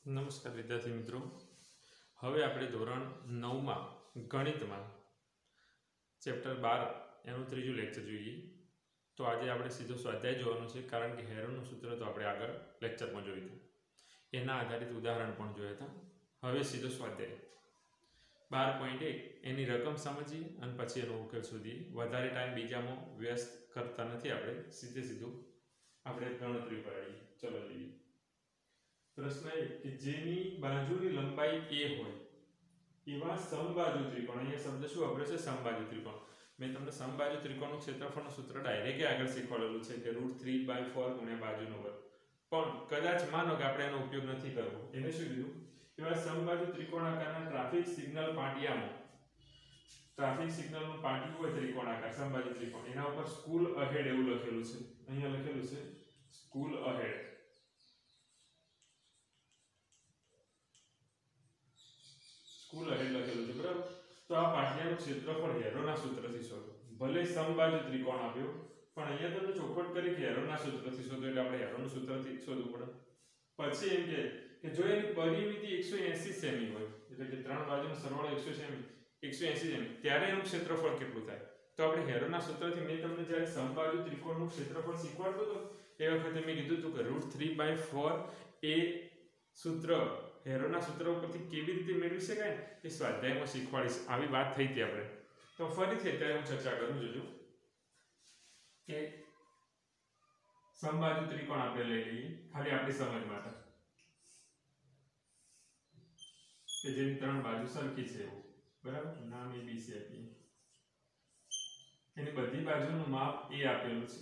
નમસ્કાર વિદ્યાર્થી મિત્રો, હવે આપણે ધોરણ 9માં ગણિતમાં ચેપ્ટર 12 એનું ત્રીજું લેક્ચર જોઈએ. તો આજે આપણે સીધો સ્વાધ્યાય જોવાનું છે, કારણ કે હેરોનનું સૂત્ર તો આપણે આગળ લેક્ચરમાં જોયું હતું, એના આધારિત ઉદાહરણ પણ જોયા હતા. હવે સીધો સ્વાધ્યાય 12.1 એની રકમ સમજીએ અને પછી એનો ઉકેલ શોધીએ. વધારે ટાઈમ બીજામાં વ્યસ્ત કરતા નથી, આપણે સીધું આપણે ગણતરી પર આવીએ. ચલો જોઈએ. પ્રશ્ન એ કે જેની બાજુની લંબાઈ a હોય એવા સમબાજુ ત્રિકોણ, અહીંયા શબ્દ શું વાપર્યો છે? સમબાજુ ત્રિકોણ. મેં તમને સમબાજુ ત્રિકોણનું ક્ષેત્રફળનું સૂત્ર ડાયરેક્ટ આગળ શીખવાડેલું છે કે √3/4 ગુણ્યા બાજુનો વર્ગ. પણ કદાચ માનો કે આપણે એનો ઉપયોગ નથી કરવો, એને શું કીધું? એવા સમબાજુ ત્રિકોણાકારના ટ્રાફિક સિગ્નલ પાટિયામાં, ટ્રાફિક સિગ્નલનું પાટિયું હોય ત્રિકોણાકાર સમબાજુ ત્રિકોણ, એના ઉપર સ્કૂલ અહેડ એવું લખેલું છે. અહીંયા લખેલું છે સ્કૂલ અહેડ. સ્કૂલ અહેડ લખેલું છે, બરાબર? તો આ પાટિયાનું ક્ષેત્રફળ હેરોના સૂત્રથી શોધો. ભલે સમબાજુ ત્રિકોણ આપ્યો, પણ અહીંયા તમને ચોખવટ કરી કે હેરોના સૂત્રથી શોધો, એટલે આપણે હેરોના સૂત્રથી શોધવું પડે. પછી એમ કે જો એની પરિમિતિ 180 સેમી હોય, એટલે કે ત્રણ બાજુનો સરવાળો 180 સેમી, ત્યારે એનું ક્ષેત્રફળ કેટલું થાય? તો આપણે હેરોના સૂત્રથી, મેં તમને જ્યારે સમબાજુ ત્રિકોણનું ક્ષેત્રફળ શીખવાડતો હતો એ વખતે મેં કીધું હતું કે √3/4 એ સૂત્ર હેરોના સૂત્ર ઉપરથી કેવી રીતે મેળવી શકાય એ સ્વાધ્યાયમાં શીખવાડીશ. આવી વાત થઈ હતી આપણે. તો ફરીથી અત્યારે હું ચર્ચા કરું. જોજો કે સમબાજુ ત્રિકોણ આપણે લઈ લઈએ, ખાલી આપણી સમજ માટે, કે જેની ત્રણ બાજુ સરખી છે એવું, બરાબર? નામ ABC આપીએ. એની બધી બાજુનું માપ a આપેલું છે.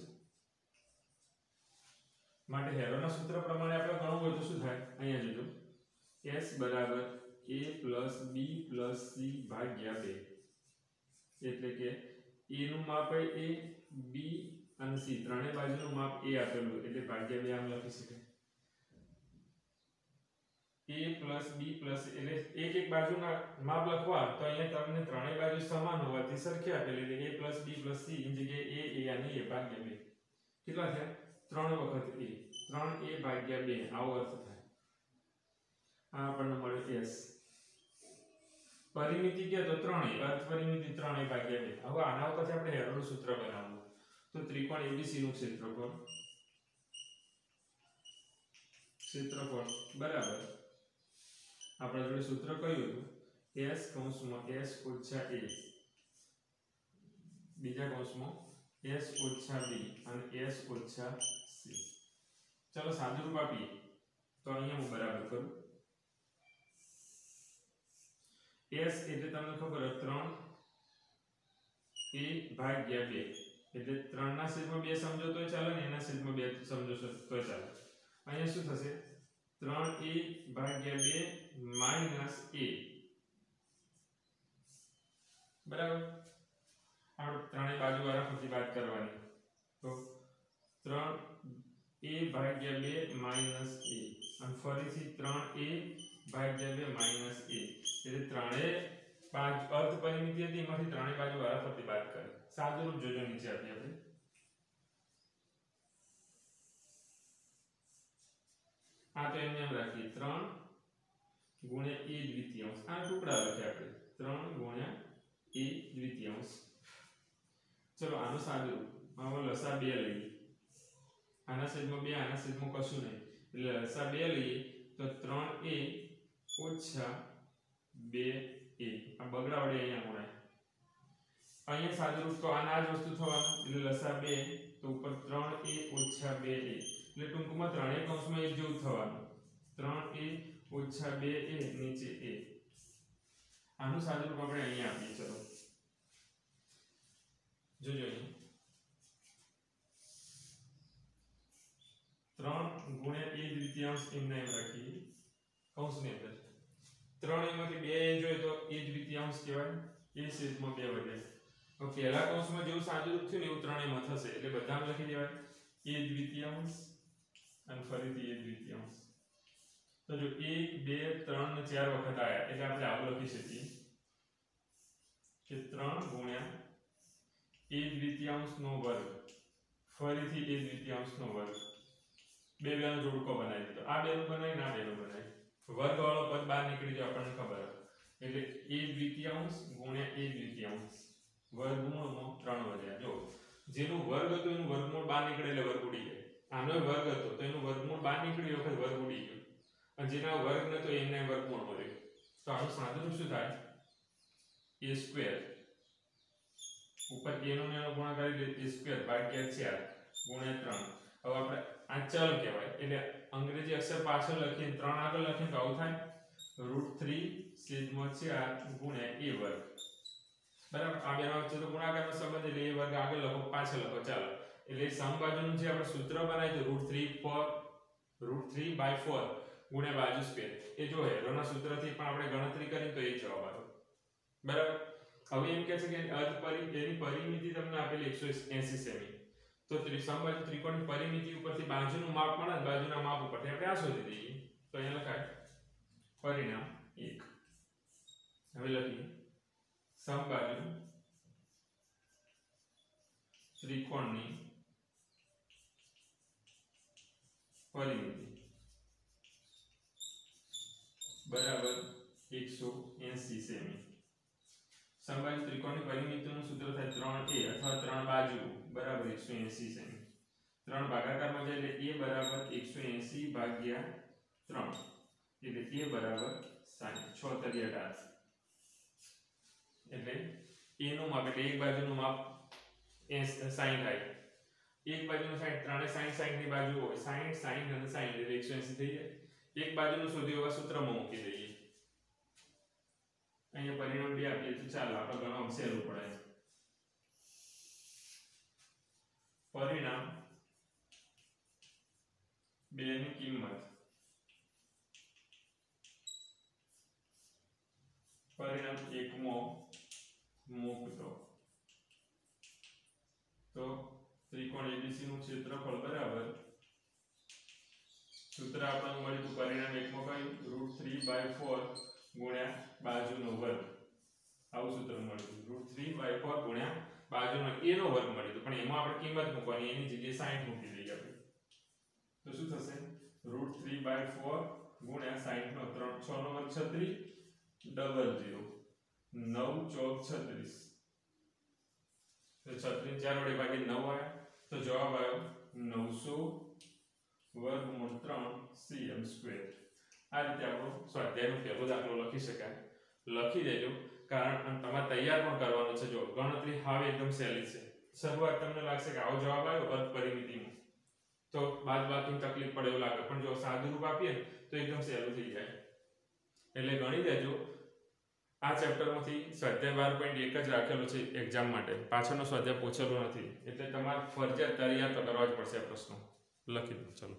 માટે હેરોના સૂત્ર પ્રમાણે આપણે ગણવું હોય તો શું થાય? અહીંયા જોજો, S બરાબર a plus b plus c ભાગ્યા 2. એટલે કે a નું માપ એ b અને c ત્રણેય બાજુનું માપ a આપેલું, એટલે ભાગ્યા 2 આમ લખી શકાય. a પ્લસ b પ્લસ, એટલે એક બાજુના માપ લખવા તો અહીંયા તમને ત્રણેય બાજુ સમાન હોવાથી સરખી આપેલી, એટલે a plus b plus c ની જગ્યાએ a અને a ભાગ્યા 2. કેટલા થયા? 3 વખત a, 3a ભાગ્યા 2, આવો અર્થ થાય. આ આપણને મળે s. પરિમિતિ કે તો 3a, અર્થ પરિમિતિ 3a ભાગ્યા 2. હવે આના ઉપરથી આપણે હેરોનું સૂત્ર બનાવવું. તો ત્રિકોણ ABC નું ક્ષેત્રફળ બરાબર, આપણા જોડે સૂત્ર કયું હતું? s કૌંસમાં s ઓછા a, બીજા કૌંસમાં s ઓછા b અને s ઓછા c. ચલો સાદુરૂપ આપીએ તો અહીંયા હું બરાબર કરું. s એટલે તમને ખબર છે 3a ભાગ્યા 2, એટલે 3 ના છેદમાં 2 સમજો તોય ચાલે ને એના છેદમાં 2 સમજો તોય ચાલે. અહીંયા શું થશે? 3a ભાગ્યા 2 માઈનસ a, બરાબર? આપણે ત્રણેય બાજુ વારાફરતી વાત કરવાની. તો 3a ભાગ્યા 2 માઈનસ a અને ફરીથી 3a ભાગ્યા 2 માઈનસ a, એટલે ત્રણેય અર્ધ પરિમિતિ હતી, એમાંથી ત્રણેય બાજુ વારાફરતી વાત કરે. સાદુરૂપ જોજો નીચે આપીએ આપણે. આ તો એમને એમ રાખીએ 3 ગુણ્યા a દ્વિતીયાંશ, આ ટુકડા લખ્યા આપણે 3 ગુણ્યા a દ્વિતીયાંશ. ચલો આનો સાદુરૂપ, હવે લસા 2 લઈએ. આના છેદમાં 2, આના છેદમાં કશું નહીં, એટલે લસા 2 લઈએ તો 3a ઓછા 2a. આ બગડા વડે અહીંયા ગુણાય. અહીંયા સાદુરૂપ તો આના જ વસ્તુ થવાનું, એટલે લસા 2 તો ઉપર 3a ઓછા 2a, એટલે ટૂંકમાં ત્રણેય કૌંસમાં એક જેવું થવાનું. 3a ઓછા 2a નીચે a. આનું સાદુરૂપ આપણે અહીંયા આપીએ. ચલો જોજો, અહીં 3 ગુણ્યા a દ્વિતીયાંશ એમને એમ રાખીએ કૌંસની અંદર. 3 એમાંથી 2 જોઈએ તો a દ્વિતીયાંશ કહેવાય, a છેદમાં 2 વધે. તો પહેલા કૌંસમાં જેવું સાદુરૂપ થયું ને એવું ત્રણેયમાં થશે, એટલે બધામાં લખી દેવાય a દ્વિતીયાંશ અને ફરીથી a દ્વિતીયાંશ. તો જો 1 2 3 ને 4 વખત આયા, એટલે આપણે આવું લખી શકીએ કે 3 ગુણ્યા a દ્વિતીયાંશ નો વર્ગ ફરીથી a દ્વિતીયાંશ નો વર્ગ. બે બેનો જોડકો બનાવી દીધો. આ બેનું બનાવીને આ બેનું બનાવી. વર્ગવાળો પદ બહાર નીકળી જાય આપણને ખબર એટલે a દ્વિતીયાંશ ગુણ્યા a દ્વિતીયાંશ વર્ગમૂળમાં 3 વધ્યા જો જેનું વર્ગ હતું એનું વર્ગમૂળ બહાર નીકળે એટલે વર્ગ ઉડી જાય આનો વર્ગ હતો તો એનું વર્ગમૂળ બહાર નીકળ્યું વખત વર્ગ ઉડી ગયો અને જેના વર્ગ નતો એને વર્ગમૂળ મળ્યું તો આનું સાદુરૂપ શું થાય a સ્ક્વેર ઉપર a નો નાનો ગુણાકાર એટલે a સ્ક્વેર ભાગ્યા 4 ગુણ્યા 3 હવે આપણે આ ચલ કહેવાય એટલે અંગ્રેજી અક્ષર પાછળ લખીને 3 આગળ લખીને તો આવું થાય √3 છેદમાં 4 ગુણ્યા a વર્ગ બરાબર આ બેનો વચ્ચે તો ગુણાકારનો સંબંધ એટલે a વર્ગ આગળ લખો પાછળ લખો ચાલો એટલે સમબાજુનું જે આપણે સૂત્ર બનાવ્યું √3/4 ગુણ્યા બાજુ સ્ક્વેર એ જો હેરોના સૂત્રથી પણ આપણે ગણતરી કરી તો એ જવાબ આવ્યો બરાબર હવે એમ કહે છે કે એની પરિમિતિ તમને આપેલી 180 સેમી તો સમબાજુ ત્રિકોણની પરિમિતિ ઉપરથી બાજુનું માપ મળે ને બાજુના માપ ઉપરથી આપણે આ શોધી દઈએ તો અહીંયા લખાય પરિણામ 1 હવે લખીએ સમબાજુ ત્રિકોણની પરિમિતિ બરાબર 180 સેમી સમબાજુ ત્રિકોણની પરિમિતિનું સૂત્ર થાય 3a અથવા 3 બાજુ બરાબર 180 સેમી 3 ભાગાકારમાં જાય એટલે a બરાબર 180 ભાગ્યા 3 એટલે a બરાબર 60 6 તરિયા 18 એટલે a નું માપ એટલે એક બાજુનું માપ 60 થાય એક બાજુનું 60 ત્રણે 60 ની બાજુ હોય 60 60 અને 60 એટલે 180 થઈ જાય એક બાજુનું શોધી હોવા સૂત્રમાં મૂકી દઈએ અહીંયા પરિણામ 2 આપીએ તો ચાલો આપણે ગણવા સહેલું પડે પરિણામ 2 ની કિંમત પરિણામ 1 માં મૂકતો તો ત્રિકોણ ABC નું ક્ષેત્રફળ બરાબર સૂત્ર આપણને મળ્યું તો પરિણામ 1 માં કયું √3/4 ગુણ્યા બાજુનો વર્ગ આવું સૂત્ર મળ્યું √3/4 ગુણ્યા બાજુનો a નો વર્ગ મળ્યો તો પણ એમાં આપણે કિંમત મૂકવાની એની જગ્યાએ 60 મૂકી દઈએ આપણે તો શું થશે √3/4 ગુણ્યા 60 નો 3 6 નો વર્ગ 36 ડબલ 0 9 ચોક 36 તો 36 4 વડે ભાગી 9 આવ્યા તો જવાબ આવ્યો 900 વર્ગમૂળ 3 cm². આ રીતે આપણો સ્વાધ્યાયનો પહેલો દાખલો લખી શકાય લખી દેજો કારણ તમારે તૈયાર પણ કરવાનો છે જો ગણતરી હાવ એકદમ સહેલી છે શરૂઆત તમને લાગશે કે આવો જવાબ આવ્યો અર્ધ પરિમિતિમાં તો બાદબાકીની તકલીફ પડે એવું લાગે પણ જો સાદું રૂપ આપીએ તો એકદમ સહેલું થઈ જાય એટલે ગણી દેજો આ ચેપ્ટરમાંથી સ્વાધ્યાય 12.1 જ રાખેલો છે એક્ઝામ માટે પાછળનો સ્વાધ્યાય પૂછેલો નથી એટલે તમારે ફરજિયાત તૈયાર તો કરવા જ પડશે આ પ્રશ્નો લખી દો ચલો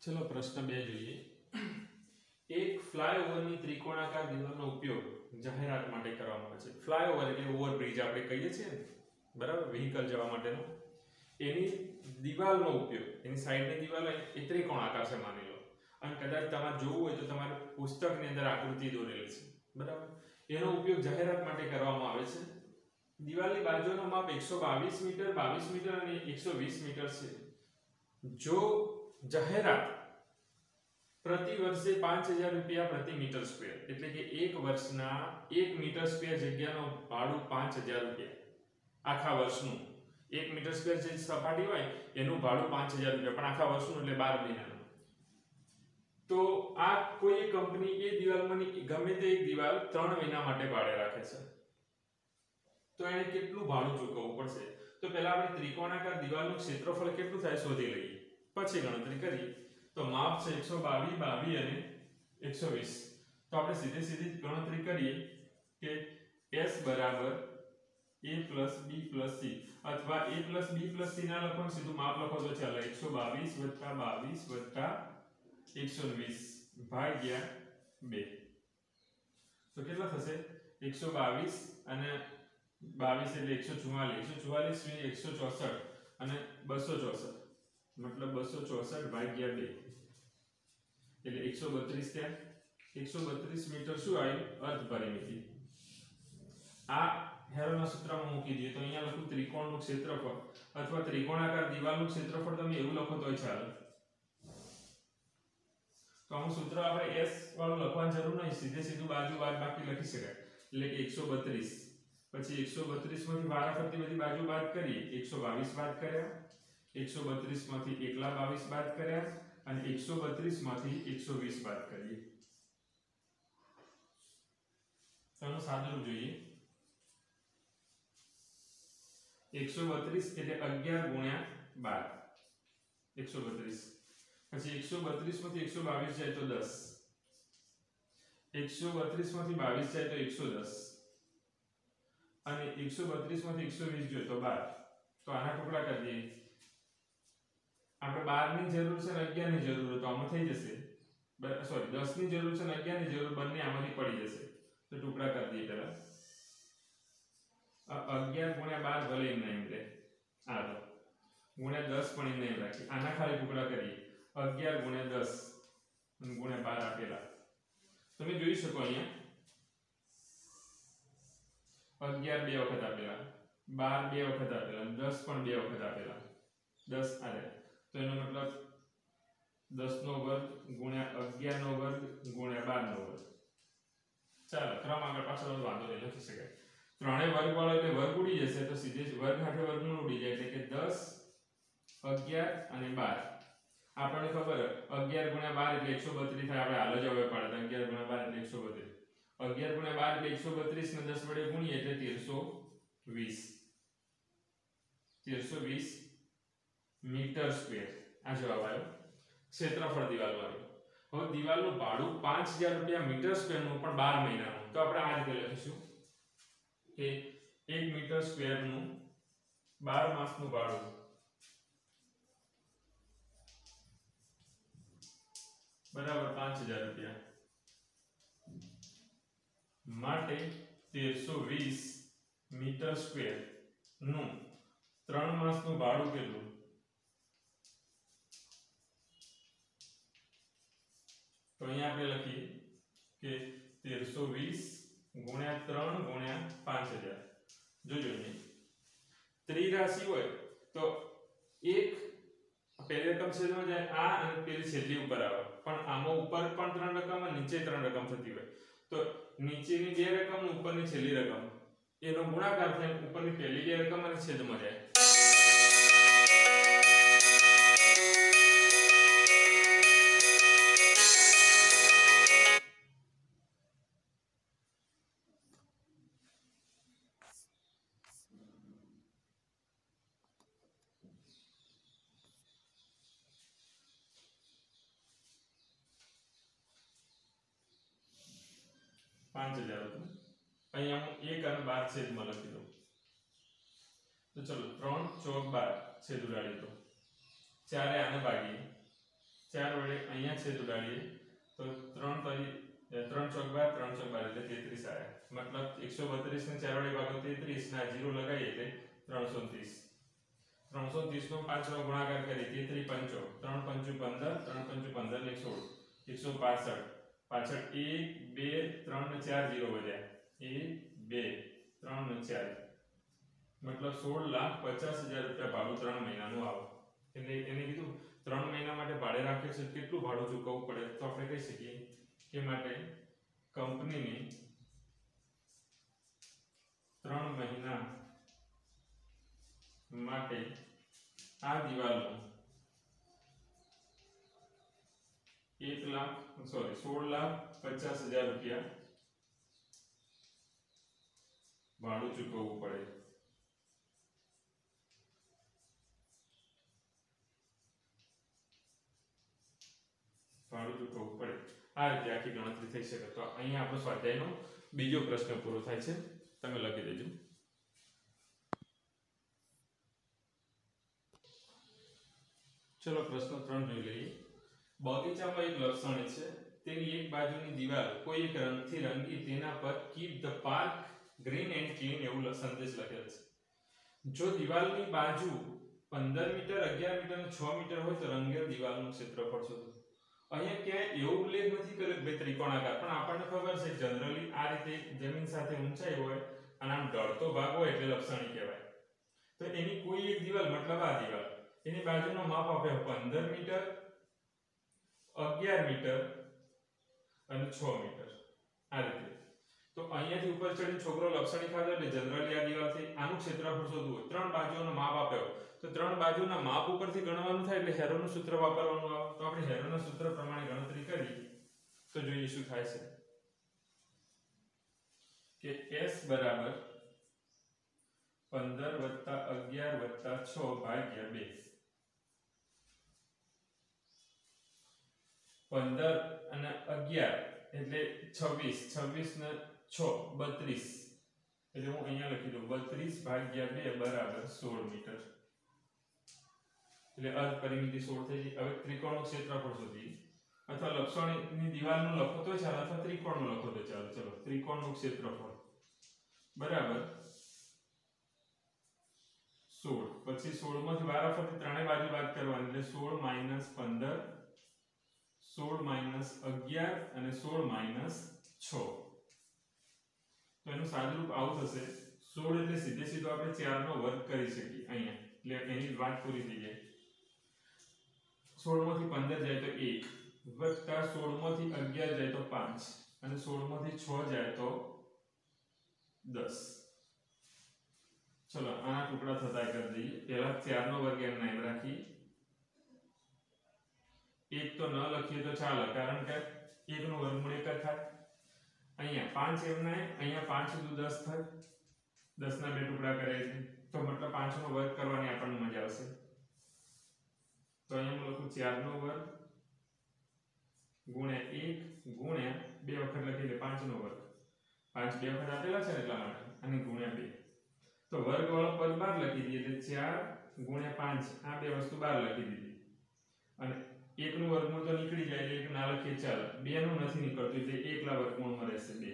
ચલો પ્રશ્ન 2 જોઈએ એક ફ્લાયઓવરની ત્રિકોણાકાર દિવાલનો ઉપયોગ જાહેરાત માટે કરવામાં આવે છે ફ્લાયઓવર એટલે ઓવરબ્રિજ આપણે કહીએ છીએ ને બરાબર વ્હીકલ જવા માટેનો એની દિવાલનો ઉપયોગ એની સાઈડની દિવાલ એ ત્રિકોણાકાર છે માની લો અને કદાચ તમારે જોવું હોય તો તમારે પુસ્તકની અંદર આકૃતિ દોરેલી છે બરાબર એનો ઉપયોગ જાહેરાત માટે કરવામાં આવે છે દિવાલની બાજુનો માપ 122 મીટર 22 મીટર અને 120 મીટર છે જો જાહેરાત પ્રતિ વર્ષે 5000 રૂપિયા પ્રતિ મીટર સ્ક્વેર એટલે કે એક વર્ષના 1 મીટર સ્ક્વેર જગ્યાનો ભાડું 5000 રૂપિયા આખા વર્ષનું 1 મીટર સ્ક્વેર જે સપાટી હોય એનું ભાડું 5000 રૂપિયા પણ આખા વર્ષનું એટલે 12 મહિનાનું તો આ કોઈ એક કંપની એ દિવાલમાંની ગમે તે એક દિવાલ 3 મહિના માટે ભાડે રાખે છે તો એને કેટલું ભાડું ચૂકવવું પડશે તો પહેલા આપણે ત્રિકોણાકાર દિવાલનું ક્ષેત્રફળ કેટલું થાય શોધી લઈએ પછી ગણતરી કરીએ તો માપ છે 122 22 અને 120 તો આપણે સીધી ગણતરી કરીએ કે S બરાબર a plus b plus c અથવા a plus b plus c ના લખો સીધું માપ લખો તો ચાલે 122 120 ભાગ્યા 2 તો કેટલા થશે 122 અને 22 એટલે 144 164 અને 264 मतलब 264 ભાગ્યા 2 એટલે 132 ત્યાં 132 મીટર શું આવ્યું અર્ધ પરિમિતિ આ હેરોના સૂત્રમાં મૂકી દઈએ તો અહીંયા લખું ત્રિકોણનું ક્ષેત્રફળ અથવા ત્રિકોણાકાર દિવાલનું ક્ષેત્રફળ, તમે એવું લખો તોય ચાલે. તો આનું સૂત્ર આપણે s વાળું લખવાની જરૂર નહીં, સીધું બાજુ બાદ બાકી લખી શકાય. એટલે કે 132 પછી 132 માંથી વારાફરતી બધી બાજુ બાદ કરીએ. 122 બાદ કર્યા, 132 માંથી એકલા 22 બાદ કર્યા અને 132 માંથી 120 બાદ કરીએ. તો સાદું જોઈએ. 132 એટલે 11 ગુણ્યા 12 132. પછી 132 માંથી 122 જાય તો 10, 132 માંથી 22 જાય તો 110 અને 132 માંથી 120 જોઈએ તો 12. તો આના ટુકડા કરી દઈએ. આપણે 12 ની જરૂર છે અને 11 ની જરૂર તો આમાં થઈ જશે. સોરી 10 ની જરૂર છે અને 11 ની જરૂર, બંને આમાંથી પડી જશે. તો ટુકડા કરી દઈએ પહેલા. 11 ગુણ્યા 12 ભલે એમ નહીં રહે, આ તો ગુણ્યા 10 પણ એમ નહીં રાખી. આના ખાલી ટુકડા કરીએ. 11 ગુણ્યા 10 અને ગુણ્યા 12 આપેલા તમે જોઈ શકો અહીંયા. 11 બે વખત આપેલા, 12 બે વખત આપેલા, 10 પણ બે વખત આપેલા. 10 આવે તો એનો મતલબ 10 નો વર્ગ ગુણ્યા 11 નો વર્ગ ગુણ્યા 12 નો વર્ગ. ચાલો ક્રમ આગળ પાછળ વાંધો નહીં, લખી શકાય. ત્રણે વર્ગ વાળો એટલે વર્ગ ઉડી જશે તો સીધે જ વર્ગ હાથે વર્ગમૂળ ઉડી જાય. એટલે કે 10 11 અને 12. આપણને ખબર 11 ગુણ્યા 12 એટલે 132 થાય. આપણે હાલ જ હવે પાડે 11 ગુણ્યા 12 એટલે 132. 11 ગુણ્યા 12 એટલે 132 ને 10 વડે ગુણીએ એટલે 1320 મીટર સ્ક્વેર આ જવાબ આવ્યો ક્ષેત્રફળ દિવાલ વાળું. હવે દિવાલનું ભાડું 5000 રૂપિયા મીટર સ્ક્વેર નું, પણ 12 મહિનાનું. તો આપણે આ રીતે લખીશું કે 1 મીટર સ્ક્વેર નું 12 માસનું ભાડું બરાબર 5000 રૂપિયા માટે 1320 મીટર સ્ક્વેર નું 3 માસનું ભાડું કેટલું? તો અહીંયા આપણે લખીએ કે 1320 ગુણ્યા 3 ગુણ્યા 5000. જોજો અહીં ત્રિરાશિ હોય તો એક પહેલી રકમ છેદમાં જાય આ અને પેલી છેલ્લી ઉપર આવે, પણ આમાં ઉપર પણ 3 રકમ અને નીચે 3 રકમ થતી હોય તો નીચેની બે રકમ અને ઉપરની છેલ્લી રકમ એનો ગુણાકાર થાય, ઉપરની પહેલી બે રકમ અને છેદમાં જાય. અહીંયા હું 1 અને 12 છેદમાં લખી દઉં. તો ચલો 3 ચોક 12 છેદ ઉડાડી દો. 4 આને ભાગીએ, 4 વડે અહીંયા છેદ ઉડાડીએ તો 3 ચોક 12 3 ચોક 12 એટલે 33 આવે. મતલબ 132 ને 4 વડે ભાગો 33 ના 0 લગાવીએ એટલે 330. 330 નો 5 નો ગુણાકાર કરીએ 33 5 3 5 15 3 5 15 ને 16 165. પાછળ 1 2 3 ને 4 0 વધ્યા 1 2 3 ને 4 મતલબ 16,50,000 રૂપિયા ભાડું 3 મહિનાનું આવે. એટલે એને કીધું 3 મહિના માટે ભાડે રાખે છે કેટલું ભાડું ચૂકવવું પડે, તો આપણે કહી શકીએ કે માટે કંપનીને 3 મહિના માટે આ દિવાલનું 16,50,000 રૂપિયા ભાડું ચૂકવવું પડે. આ રીતે આખી ગણતરી થઈ શકે. તો અહીંયા આપણો સ્વાધ્યાયનો બીજો પ્રશ્ન પૂરો થાય છે. તમે લખી દેજો. ચલો પ્રશ્ન 3 જોઈ લઈએ. બગીચામાં એક લક્ષણ છે, તેની એક બાજુની દિવાલ કોઈ એક રંગથી રંગી તેના પર keep the park green and clean એવું સંદેશ લખેલ છે. જો દિવાલની બાજુ 15 મીટર 11 મીટર અને 6 મીટર હોય તો રંગેલ દિવાલનું ક્ષેત્રફળ શોધો. અહીંયા ક્યાંય એવો ઉલ્લેખ નથી કર્યો કે ત્રિકોણાકાર, પણ આપણને ખબર છે જનરલી આ રીતે જમીન સાથે ઊંચાઈ હોય અને આમ ઢળતો ભાગ હોય એટલે લક્ષણી કહેવાય. તો એની કોઈ એક દિવાલ મતલબ આ દિવાલ એની બાજુનો માપ આપ્યો 15 મીટર, 11 મીટર અને 6 મીટર આ રીતે. તો અહીંયાથી ઉપર ચડીને છોકરો લક્ષણી ખાધો એટલે જનરલી આ દિવાલથી આનું ક્ષેત્રફળ શોધવું. ત્રણ બાજુઓનો માપ આપ્યો તો ત્રણ બાજુના માપ ઉપરથી ગણવાનું થાય એટલે હેરોનું સૂત્ર વાપરવાનું આવે. તો આપણે હેરોના સૂત્ર પ્રમાણે ગણતરી કરી તો જોઈએ શું થાય છે કે S બરાબર 15 + 11 + 6 ભાગ્યા 2. 15 અને 11 એટલે 26, 26 ને 6 32. એટલે હું અહીંયા લખી દઉં 32 ભાગ્યા 2 બરાબર 16 મીટર. એટલે અર્ધ પરિમિતિ 16 થઈ ગઈ. હવે ત્રિકોણનું ક્ષેત્રફળ શોધીએ અથવા લક્ષણીની દિવાલનું લખો તો ચાલે અથવા ત્રિકોણનું લખો તો ચાલે. ચલો ત્રિકોણનું ક્ષેત્રફળ બરાબર 16. પછી 16 માંથી વારાફરતી ત્રણેય બાજુ બાદ કરવાની એટલે 16 - 15, 16 - 11 અને 16 - 6. તો એનું સાદુરૂપ આવું થશે. 16 એટલે સીધે સીધો આપણે 4 નો વર્ગ કરી શકીએ અહીંયા. એટલે એની વાત પૂરી થઈ જાય. 16 માંથી 15 જાય તો 1 વત્તા 16 માંથી 11 જાય તો 5 અને 16 માંથી 6 જાય તો 10. ચલો આના ટુકડા થતા કરી દઈએ. પહેલા 4 નો વર્ગ એમ નામ રાખી. 1 તો ન લખીએ તો ચાલે કારણ કે 1 નું વર્ગમૂળ 1 જ થાય. અહીંયા 5 એમ નામ, અહીંયા 5 * 10 થાય. 10 ના બે ટુકડા કરાય છે તો મતલબ 5 નો વર્ગ કરવાની આપણને મજા આવશે. તો અહીંયા હું લખું 4 નો વર્ગ ગુણ્યા 1 ગુણ્યા 2 વખત લખી એટલે 5 નો વર્ગ. 5 બે વખત આપેલા છે એટલા માટે અને ગુણ્યા 2. તો વર્ગ વાળો પદ બહાર લખી દઈએ એટલે 4 ગુણ્યા 5 આ બે વસ્તુ બહાર લખી દીધી. અને 1 નું વર્ગમૂળ તો નીકળી જાય એટલે 1 ના લખીએ ચાલે. 2 નું નથી નીકળતું એટલે 1 ના વર્ગમૂળમાં રહેશે 2.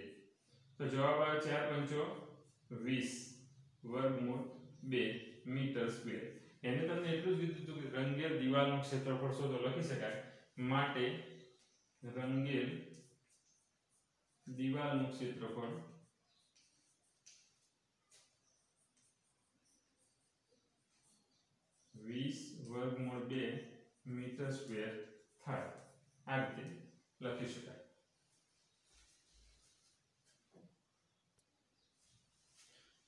તો જવાબ આવે 4 × 20 વર્ગમૂળ 2 મીટર સ્ક્વેર. એને તમને એટલું જ કીધું હતું કે રંગેલ દિવાલનું ક્ષેત્રફળ શોધો લખી શકાય. માટે રંગેલ દિવાલનું ક્ષેત્રફળ વર્ગમૂળ 2 મીટર સ્ક્વેર થાય. આ રીતે લખી શકાય.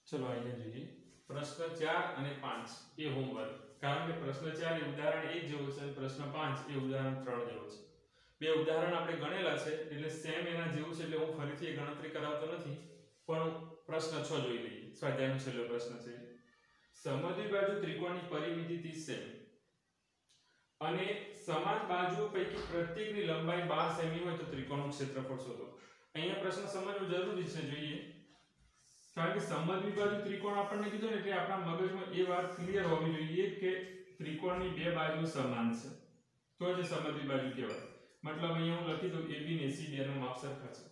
ચલો અહીંયા જોઈએ પ્રશ્ન 4 અને 5 એ હોમવર્ક. કારણ કે પ્રશ્ન 4 એ ઉદાહરણ 1 જેવો છે અને પ્રશ્ન 5 એ ઉદાહરણ 3 જેવો છે. બે ઉદાહરણ આપણે ગણેલા છે એટલે સેમ એના જેવું છે એટલે હું ફરીથી એ ગણતરી કરાવતો નથી. પણ પ્રશ્ન 6 જોઈ લઈએ. સ્વાધ્યાયનો છેલ્લો પ્રશ્ન છે. સમદ્વિ બાજુ ત્રિકોણની પરિમિતિ 30 સેમી અને સમાન બાજુઓ પૈકી પ્રત્યેકની લંબાઈ 12 સેમી હોય તો ત્રિકોણનું ક્ષેત્રફળ શોધો. અહીંયા પ્રશ્ન સમજવું જરૂરી છે. જોઈએ કારણ કે સમદ્વિ બાજુ ત્રિકોણ આપણને કીધું ને એટલે આપણા મગજમાં એ વાત ક્લિયર હોવી જોઈએ કે ત્રિકોણની બે બાજુ સમાન છે તો જ સમદ્વિ બાજુ કહેવાય. મતલબ અહીંયા હું લખી દઉં AB ને AC બેનો માપ સરખા છે.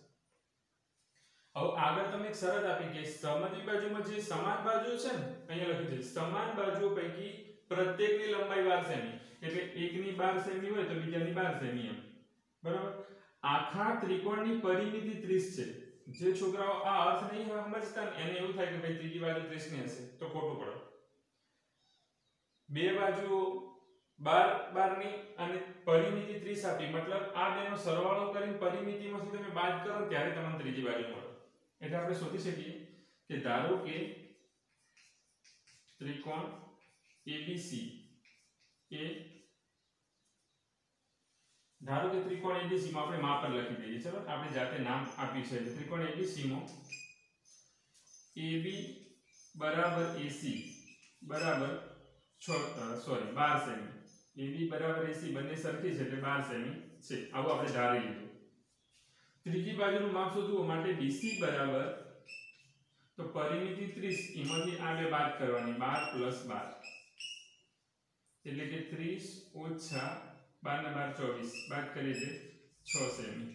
હવે આગળ તમે એક શરત આપી કે સમદ્વિ બાજુમાં જે સમાન બાજુ છે ને અહીંયા લખ્યું છે સમાન બાજુઓ પૈકી પ્રત્યેકની લંબાઈ 12 સેમી. એટલે એકની 12 સેમી હોય તો બીજાની 12 સેમી એમ. બરાબર. આખા ત્રિકોણની પરિમિતિ 30 છે. જે છોકરાઓ આ અર્થ નહીં સમજતા ને એને એવું થાય કે ભાઈ ત્રીજી બાજુ 30 ની હશે તો ખોટું પડે. બે બાજુઓ 12 ની અને પરિમિતિ 30 આપી મતલબ આ બેનો સરવાળો કરીને પરિમિતિમાંથી તમે બાદ કરો ત્યારે તમને ત્રીજી બાજુ મળે. એટલે આપણે શોધી શકીએ કે ધારો કે ત્રિકોણ ABC એ ધારો કે ત્રિકોણ ABC માં આપણે માપ પર લખી દઈએ. ચલો આપણે જાતે નામ આપ્યું છે. ત્રિકોણ ABC માં AB બરાબર AC બરાબર 12 સેમી. AB બરાબર AC બંને સરખી છે એટલે 12 સેમી છે. આવું આપણે ધારી લીધું. ત્રીજી બાજુનું માપ શોધવા માટે BC બરાબર તો પરિમિતિ 30 એમાંથી આ બે બાદ કરવાની 12 + 12 એટલે કે 30 - 12 ને 12 24 બાદ કરીએ એટલે 6 સેમી.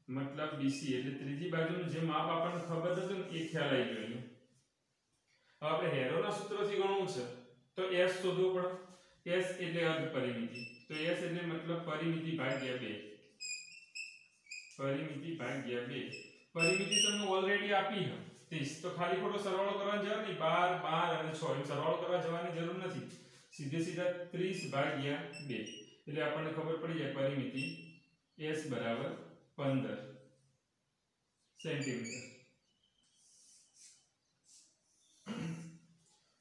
મતલબ BC એટલે ત્રીજી બાજુનું જે માપ આપણને ખબર હતું ને એ ખ્યાલ આવી ગયો. હવે આપણે હેરોના સૂત્રથી ગણવું છે તો S શોધવો પડે. S એટલે અર્ધ પરિમિતિ. તો S એટલે મતલબ પરિમિતિ ભાગ્યા 2. પરિમિતિ ભાગ્યા 2. પરિમિતિ તમને ઓલરેડી આપી છે 30 તો ખાલી ખોટો સરવાળો કરવા જવા નહીં 12 12 અને 6 એમ સરવાળો કરવા જવાની જરૂર નથી સીધે સીધા 30 ભાગ્યા 2 એટલે આપણને ખબર પડી જાય પરિમિતિ s બરાબર 15 સેન્ટીમીટર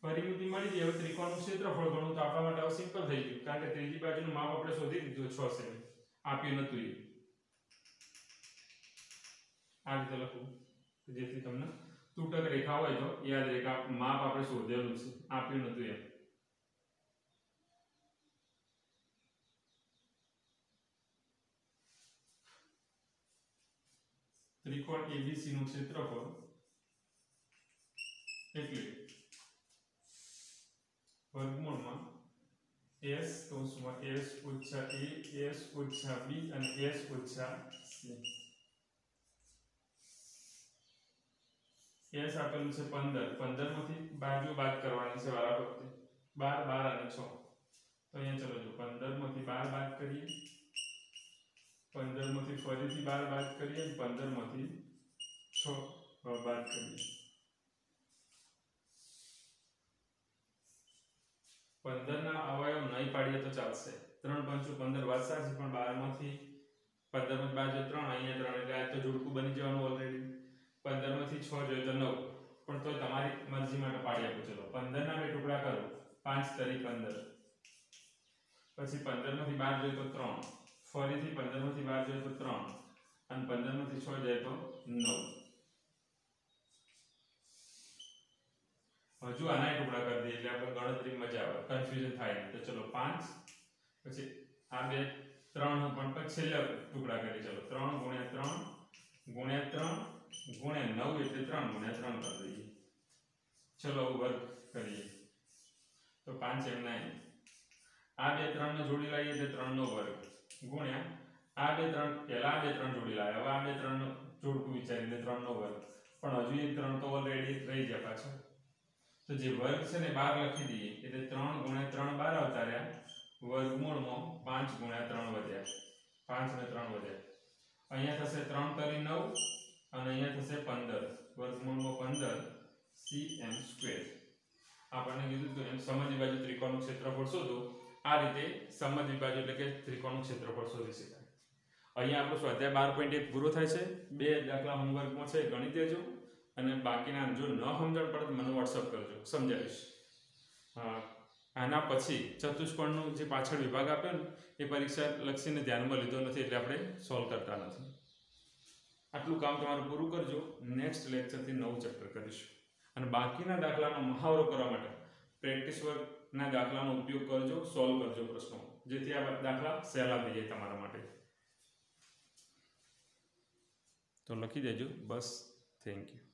પરિમિતિ મળી ગઈ હવે ત્રિકોણનું ક્ષેત્રફળ ગણવું તો આપણા માટે હવે સિમ્પલ થઈ ગયું કારણ કે ત્રીજી બાજુનું માપ આપણે શોધી દીધું 6 સેમી આપ્યું નતું એ આ રીતે લખું જેથી તમને તૂટક રેખા હોય તો યાદ રેખા માપ આપણે શોધેલું છે આપ્યું નતું એમ ત્રિકોણ ABC નું ક્ષેત્રફળ એટલે વર્ગમૂળમાં s કૌંસમાં s ઓછા a s ઓછા b અને s ઓછા c s આપેલું છે 15 15 માંથી બાજુ બાદ કરવાની છે વારા વખતે 12 12 અને 6 તો અહીંયા ચલો જો 15 માંથી 12 બાદ કરીએ 15 માંથી ફરીથી 12 બાદ કરીએ 15 માંથી 6 બાદ કરીએ 15 ના અવયવ નહીં પાડીએ તો ચાલશે 3 5 15 વાત સાચી પણ 12 માંથી 15 માંથી બાજુ 3 અહીંયા 3 એટલે આ તો જોડકું બની જવાનું ઓલરેડી 15 માંથી 6 જોઈએ તો 9 પણ તો તમારી મરજી માટે પાડી આપો ચલો 15 ના બે ટુકડા કરો 5 તરી 15 પછી 15 માંથી 12 જોઈએ તો 3 ફરીથી 15 માંથી 12 જોઈએ તો 3 અને 15 માંથી 6 જાય તો 9 હજુ આના ટુકડા કરી દઈએ એટલે આપણે ગણતરી મજા આવે કન્ફ્યુઝન થાય તો ચલો 5 પછી આ બે 3 પણ પછી છેલ્લા ટુકડા કરી ચલો 3 ગુણ્યા 3 ગુણ્યા 3 ગુણ્યા 9 એટલે 3 ગુણ્યા 3 કરી દઈએ ચલો વર્ગ કરીએ તો 5 એમ 9 આ બે 3 ને જોડી લાવીએ એટલે 3 નો વર્ગ ગુણ્યા આ બે 3 પહેલા આ બે 3 જોડી લાવ્યા હવે આ બે 3 નો જોડકું વિચારીને 3 નો વર્ગ પણ હજુ એક 3 તો ઓલરેડી રહી ગયા પાછળ તો જે વર્ગ છે ને 12 લખી દઈએ એટલે 3 ગુણ્યા 3 12 આવતા રહ્યા વર્ગમૂળમાં 5 ગુણ્યા 3 વધ્યા 5 ને 3 વધ્યા અહીંયા થશે 3 તરી 9 અને અહીંયા થશે 15 વર્ગમૂળમાં 15 cm² આપણને કીધું કે સમજની બાજુ ત્રિકોણનું ક્ષેત્રફળ શોધો આ રીતે સમજની બાજુ એટલે કે ત્રિકોણનું ક્ષેત્રફળ શોધી શકાય અહીંયા આપણો સ્વાધ્યાય 12.1 પૂરો થાય છે બે દાખલા હોમવર્કમાં છે ગણી દેજો અને બાકીના જો ન સમજણ પડે તો મને WhatsApp કરજો સમજાવીશ આના પછી ચતુષ્કોણનો જે પાછળ વિભાગ આપ્યો ને એ પરીક્ષા લક્ષીને ધ્યાનમાં લીધો નથી એટલે આપણે સોલ્વ કરતા નથી આટલું કામ તમારું પૂરું કરજો નેક્સ્ટ લેક્ચરથી નવું ચેપ્ટર કરીશું અને બાકીના દાખલાનો મહાવરો કરવા માટે પ્રેક્ટિસ વર્કના દાખલાનો ઉપયોગ કરજો સોલ્વ કરજો પ્રશ્નો જેથી આ દાખલા સહેલા થઈ જાય તમારા માટે તો લખી દેજો બસ થેન્ક યુ